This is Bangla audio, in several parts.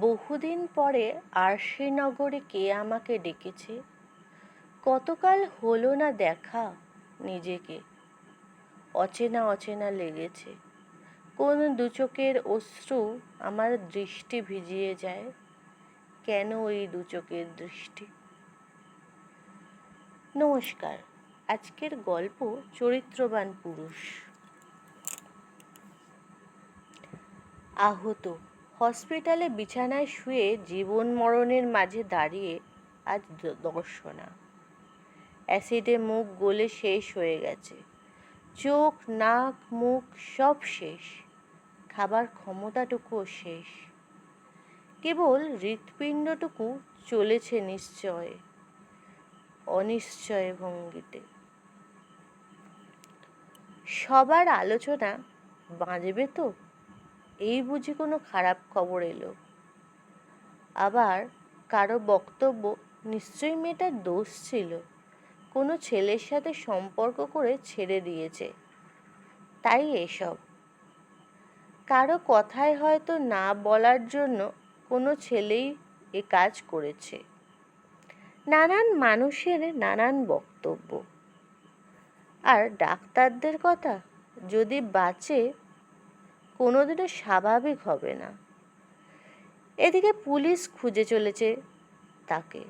বহুদিন পরে আরশিনগরে কে আমাকে ডেকেছে। কতকাল হলো না দেখা নিজেকে। অচেনা অচেনা লেগেছে। কোন দু চোখের অশ্রু আমার দৃষ্টি ভিজিয়ে যায়। কেন এই দু চোখের দৃষ্টি? নমস্কার। আজকের গল্প চরিত্রবান পুরুষ। আহত, হসপিটালে বিছানায় শুয়ে জীবন মরণের মাঝে দাঁড়িয়ে আজ দর্শনা। অ্যাসিডে মুখ গলে শেষ হয়ে গেছে। চোখ, নাক, মুখ সব শেষ। খাবার ক্ষমতাটুকুও শেষ। কেবল হৃৎপিণ্ডটুকু চলেছে নিশ্চয়, অনিশ্চয় ভঙ্গিতে। সবার আলোচনা বাঁচবে তো, এই বুঝি কোনো খারাপ খবর এলো। আবার কারো বক্তব্য নিশ্চয়ই মেয়েটার দোষ ছিল, কোনো ছেলের সাথে সম্পর্ক করে ছেড়ে দিয়েছে, তাই এসব। কারো কথায় হয়তো না বলার জন্য কোনো ছেলেই এ কাজ করেছে। নানান মানুষের নানান বক্তব্য। আর ডাক্তারদের কথা, যদি বাঁচে কোনোদিনও স্বাভাবিক হবে না। এদিকে পুলিশ খুঁজে চলেছে তাকে।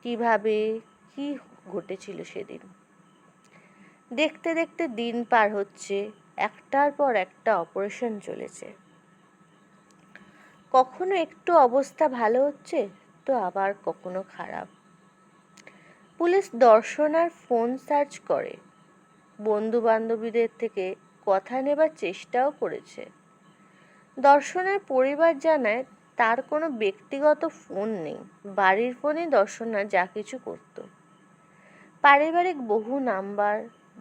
কিভাবে কি ঘটেছিল সেদিন। দেখতে দেখতে দিন পার হচ্ছে, একটার পর একটা অপারেশন চলেছে। কখনো একটু অবস্থা ভালো হচ্ছে, তো আবার কখনো খারাপ। পুলিশ দর্শনার ফোন সার্চ করে, বন্ধু বান্ধবীদের থেকে কথা নেবার চেষ্টাও করেছে। দর্শনার পরিবার জানায় তার কোনো ব্যক্তিগত ফোন নেই, বাড়ির ফোনে দর্শনা যা কিছু করত। পারিবারিক বহু নাম্বার,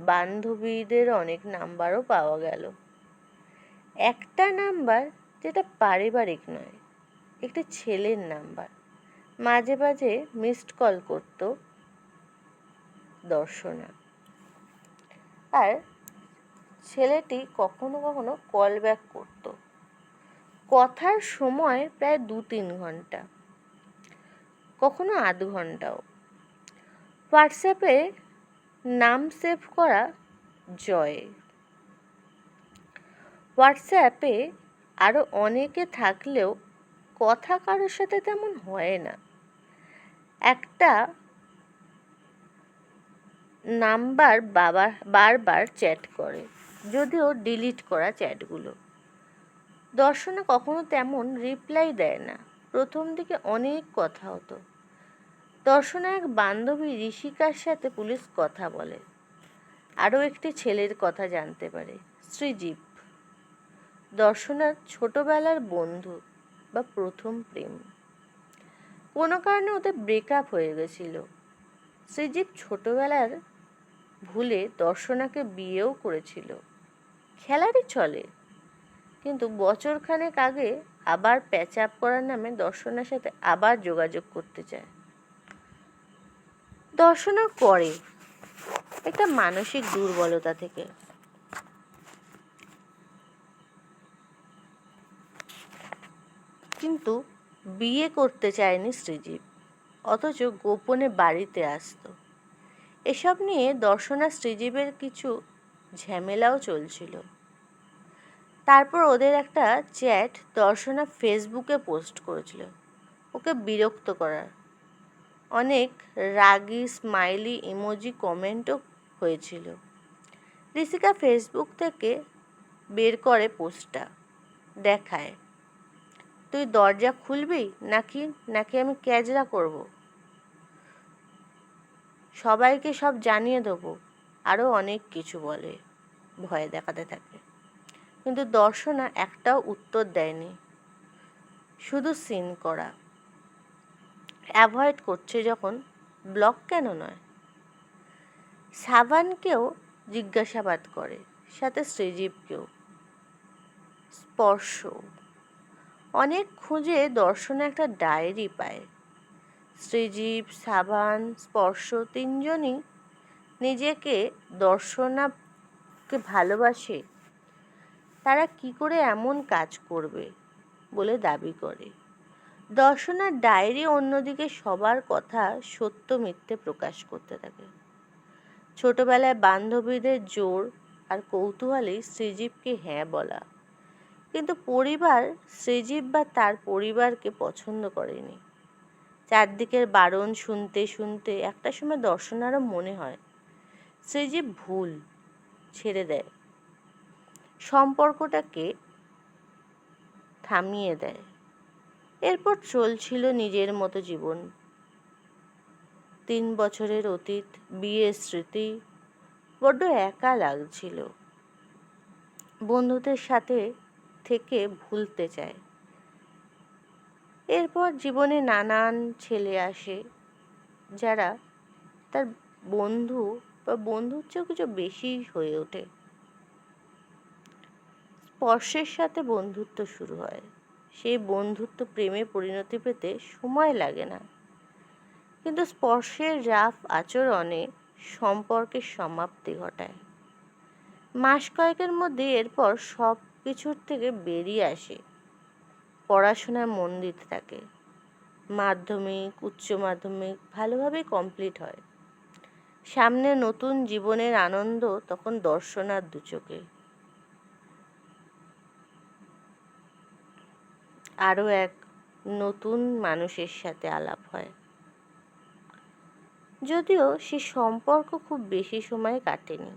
বান্ধবীদের অনেক নাম্বারও পাওয়া গেল। একটা নাম্বার যেটা পারিবারিক নয়, একটি ছেলের নাম্বার, মাঝে মাঝে মিসড কল করত দর্শনা। আর ছেলেটি কখনো কখনো কল ব্যাক করত। কথার সময় প্রায় 2-3 ঘন্টা, কখনো আধ ঘন্টাও। হোয়াটসঅ্যাপে নাম সেভ করা জয়। হোয়াটসঅ্যাপে আরও অনেকে থাকলেও কথা কারোর সাথে তেমন হয় না। একটা নাম্বার বারবার চ্যাট করে, যদিও ডিলিট করা চ্যাটগুলো। দর্শনা কখনো তেমন রিপ্লাই দেয় না। প্রথম দিকে অনেক কথা হতো। দর্শনা এক বান্ধবী ঋষিকার সাথে পুলিশ কথা বলে। আরও একটি ছেলের কথা জানতে পারে, সৃজীব। দর্শনার ছোটবেলার বন্ধু বা প্রথম প্রেম। কোনো কারণে ওদের ব্রেকআপ হয়ে গেছিল। সৃজীব ছোটবেলার ভুলে দর্শনাকে বিয়েও করেছিল, খেলারই ছলে। কিন্তু বছরখানেক আগে আবার প্যাচ আপ করার নামে দর্শনার সাথে আবার যোগাযোগ করতে চায়। দর্শনা করে একটা মানসিক দুর্বলতা থেকে। কিন্তু বিয়ে করতে চায়নি সৃজীব, অথচ গোপনে বাড়িতে আসতো। এসব নিয়ে দর্শনা সৃজীবের কিছু ঝামেলাও চলছিল। তারপর ওদের একটা চ্যাট দর্শনা ফেসবুকে পোস্ট করেছিল, ওকে বিরক্ত করার। অনেক রাগী স্মাইলি ইমোজি কমেন্টও হয়েছিল। ঋষিকা ফেসবুক থেকে বের করে পোস্টটা, দেখায়, তুই দরজা খুলবি নাকি নাকি আমি ক্যাজরা করব, সবাইকে সব জানিয়ে দেবো, আরও অনেক কিছু বলে, ভয় দেখাতে থাকে। কিন্তু দর্শনা একটাও উত্তর দেয়নি, শুধু সিন করা। অ্যাভয়েড করছে যখন, ব্লক কেন নয়। সাবানকেও জিজ্ঞাসাবাদ করে, সাথে সৃজীবকেও। স্পর্শ। অনেক খুঁজে দর্শনা একটা ডায়েরি পায়। সৃজীব, সাবান, স্পর্শ তিনজনই নিজেকে দর্শনাকে ভালোবাসে। তারা কি করে এমন কাজ করবে বলে দাবি করে। দর্শনার ডায়েরি অন্যদিকে সবার কথা সত্য মিথ্যে প্রকাশ করতে থাকে। ছোটবেলায় বান্ধবীদের জোর আর কৌতূহলে শ্রীজীবকে হ্যাঁ বলা, কিন্তু পরিবার শ্রীজীব বা তার পরিবারকে পছন্দ করেনি। চারদিকের বারণ শুনতে শুনতে একটা সময় দর্শনারও মনে হয় শ্রীজীব ভুল, ছেড়ে দেয়, সম্পর্কটাকে থামিয়ে দেয়। এরপর চলছিল নিজের মতো জীবন। 3 বছরের অতীত, বিয়ের স্মৃতি, বড্ড একা লাগছিল। বন্ধুদের সাথে থেকে ভুলতে চায়। এরপর জীবনে নানান ছেলে আসে, যারা তার বন্ধু বা বন্ধুর চেয়েও কিছু বেশি হয়ে ওঠে। স্পর্শের সাথে বন্ধুত্ব শুরু হয়। সেই বন্ধুত্ব প্রেমে পরিণতি পেতে সময় লাগে না, কিন্তু স্পর্শের রাফ আচরণে সম্পর্কের সমাপ্তি ঘটায়। মাস কয়েকের মধ্যে এরপর সব কিছুর থেকে বেরিয়ে আসে, পড়াশোনায় মন দিতে থাকে। মাধ্যমিক, উচ্চ মাধ্যমিক ভালোভাবে কমপ্লিট হয়। সামনে নতুন জীবনের আনন্দ তখন দর্শনার দুচোখে। আরও এক নতুন মানুষের সাথে আলাপ হয়, যদিও সে সম্পর্ক খুব বেশি সময় কাটেনি।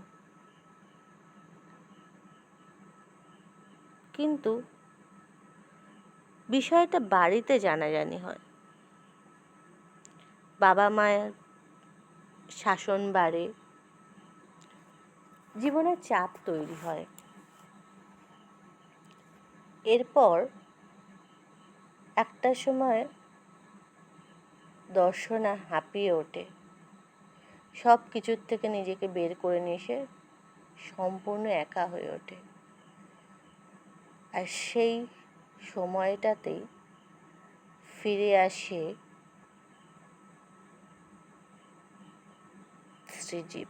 কিন্তু বিষয়টা বাড়িতে জানাজানি হয়। বাবা মায়ের শাসন বাড়ে, জীবনের চাপ তৈরি হয়। এরপর একটা সময় দর্শনা হাঁপিয়ে ওঠে। সব কিছুর থেকে নিজেকে বের করে নিয়ে এসে সম্পূর্ণ একা হয়ে ওঠে। আর সেই সময়টাতেই ফিরে আসে শ্রীজীব।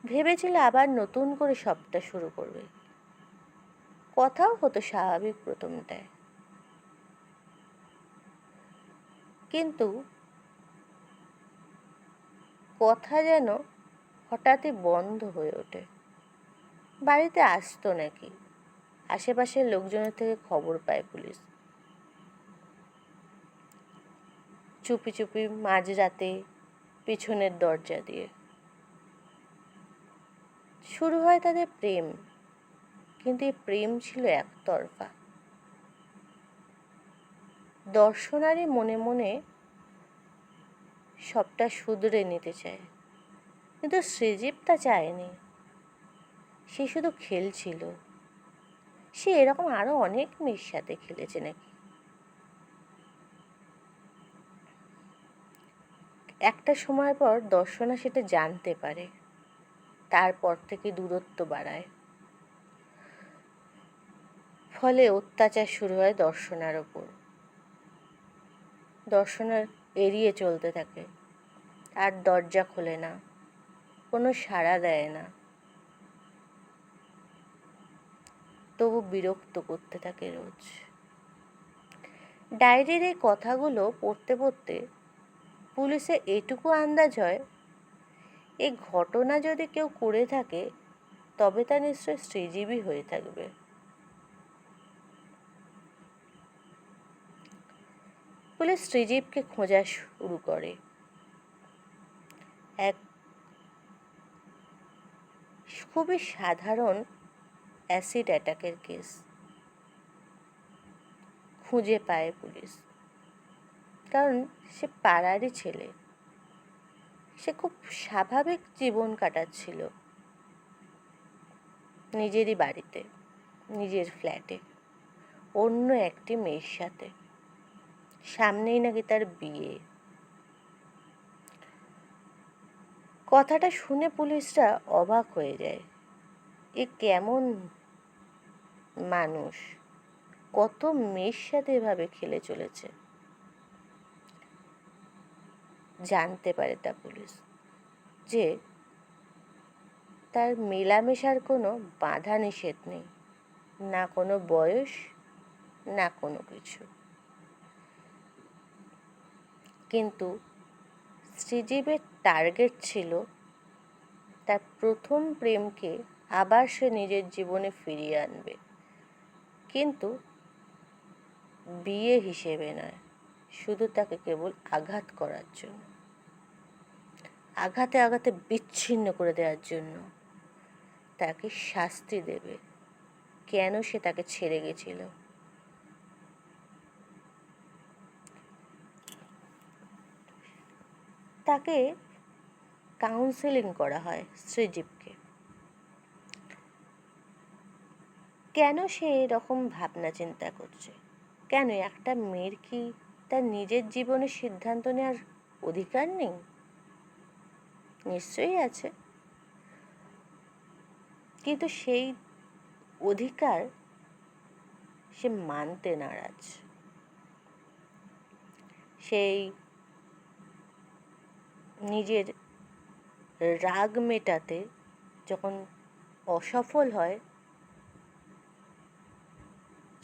ভেবেছিল আবার নতুন করে সবটা শুরু করবে। কথাও হতো স্বাভাবিক প্রথমটায়, কিন্তু কথা যেন হঠাৎই বন্ধ হয়ে ওঠে। বাড়িতে আসতো নাকি, আশেপাশের লোকজনের থেকে খবর পায় পুলিশ। চুপি চুপি মাঝরাতে পিছনের দরজা দিয়ে শুরু হয় তাদের প্রেম, কিন্তু এই প্রেম ছিল একতরফা। দর্শনারই মনে মনে সবটা শুধরে নিতে চায়, কিন্তু শ্রীজীব তা চায়নি। সে শুধু খেলছিল। সে এরকম আরো অনেক মেয়ের সাথে খেলেছে নাকি। একটা সময় পর দর্শনা সেটা জানতে পারে। তারপর থেকে দূরত্ব বাড়ায়। ফলে অত্যাচার শুরু হয় দর্শনার ওপর। দর্শনার এড়িয়ে চলতে থাকে, আর দরজা খোলে না, কোনো সাড়া দেয় না। তবু বিরক্ত করতে থাকে রোজ। ডায়েরির এই কথাগুলো পড়তে পড়তে পুলিশের এটুকু আন্দাজ হয়, এই ঘটনা যদি কেউ করে থাকে তবে তা নিশ্চয় শ্রীজীবী হয়ে থাকবে। পুলিশ শ্রীজীবকে খোঁজা শুরু করে। এক খুবই সাধারণ অ্যাসিড অ্যাটাকের কেস খুঁজে পায় পুলিশ। কারণ সে পাড়ারই ছেলে। সে খুব স্বাভাবিক জীবন কাটাচ্ছিল নিজেরই বাড়িতে, নিজের ফ্ল্যাটে, অন্য একটি মেয়ের সাথে। সামনেই নাকি তার বিয়ে। কথাটা শুনে পুলিশরা অবাক হয়ে যায়। এ কেমন মানুষ, কত মেয়ের সাথে এভাবে খেলে চলেছে। জানতে পারে তা পুলিশ যে তার মেলামেশার কোনো বাধা নিষেধ নেই, না কোনো বয়স, না কোনো কিছু। কিন্তু শ্রীজীবের টার্গেট ছিল তার প্রথম প্রেমকে আবার সে নিজের জীবনে ফিরিয়ে আনবে, কিন্তু বিয়ে হিসেবে নয়, শুধু তাকে কেবল আঘাত করার জন্য, আঘাতে আঘাতে বিচ্ছিন্ন করে দেওয়ার জন্য, তাকে শাস্তি দেবে কেন সে তাকে ছেড়ে গেছিল। তাকে কাউন্সেলিং করা হয় শ্রীজীবকে, কেন সে এরকম ভাবনা চিন্তা করছে, কেন একটা মেয়ের কি তার নিজের জীবনের সিদ্ধান্ত নেওয়ার অধিকার নেই? নিশ্চয়ই আছে, কিন্তু সেই অধিকার সে মানতে নারাজ। সেই নিজের রাগ মেটাতে যখন অসফল হয়,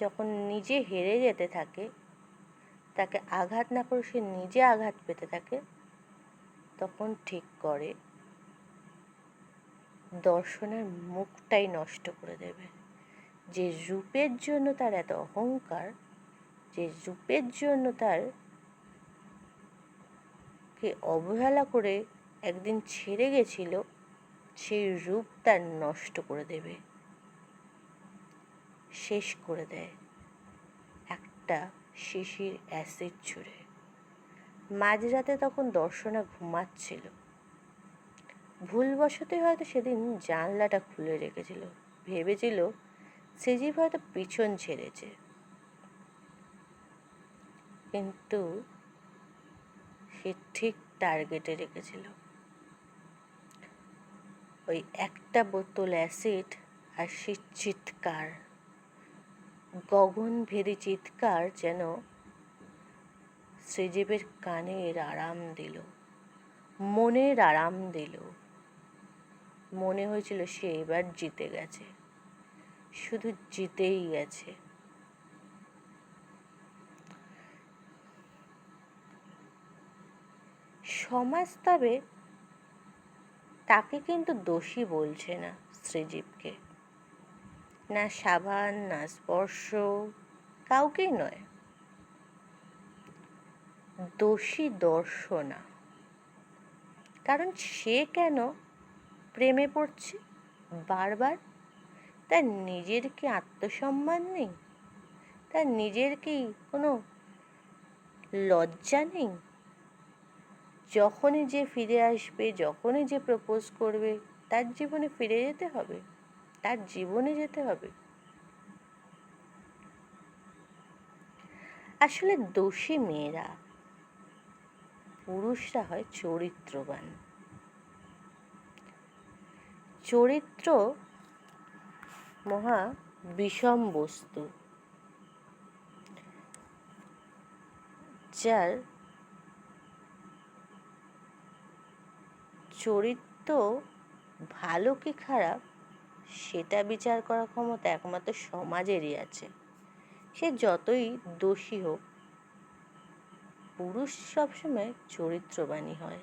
যখন নিজে হেরে যেতে থাকে, তাকে আঘাত না করে সে নিজে আঘাত পেতে থাকে, তখন ঠিক করে দর্শনের মুখটাই নষ্ট করে দেবে। যে রূপের জন্য তার এত অহংকার, যে রূপের জন্য তার কে অবহেলা করে একদিন ছেড়ে গেছিল, সেই রূপ তার নষ্ট করে দেবে, শেষ করে দেয় একটা শিশির অ্যাসিড ছুঁড়ে। মাঝরাতে তখন দর্শনা ঘুমাচ্ছিল, ভুলবশতই হয়তো সেদিন জানলাটা খুলে রেখেছিল, ভেবেছিল শ্রীজীব হয়তো পিছন ছেড়েছে, কিন্তু সে ঠিক টার্গেটে রেখেছিল। ওই একটা বোতল অ্যাসিড আর সে চিৎকার, গগনভেদী চিৎকার যেন শ্রীজীবের কানের আরাম দিল, মনের আরাম দিল। মনে হয়েছিল সে এবার জিতে গেছে, শুধু জিতেই গেছে। সমাজ তবে তাকে কিন্তু দোষী বলছে না, শ্রীজীবকে না, সাবান না স্পর্শ, কাউকেই নয়, দোষী দর্শনা। কারণ সে কেন প্রেমে পড়ছে বারবার? তার নিজের কি আত্মসম্মান নেই? তার নিজের কি কোনো লজ্জা নেই? যখনই যে ফিরে আসবে, যখনই যে প্রপোজ করবে, তার জীবনে ফিরে যেতে হবে, তার জীবনে যেতে হবে। আসলে দোষী মেয়েরা, পুরুষরা হয় চরিত্রবান। চরিত্র মহা বিষম বস্তু, যার চরিত্র ভালো কি খারাপ সেটা বিচার করার ক্ষমতা একমাত্র সমাজেরই আছে। সে যতই দোষী হোক, পুরুষ সবসময় চরিত্রবানই হয়।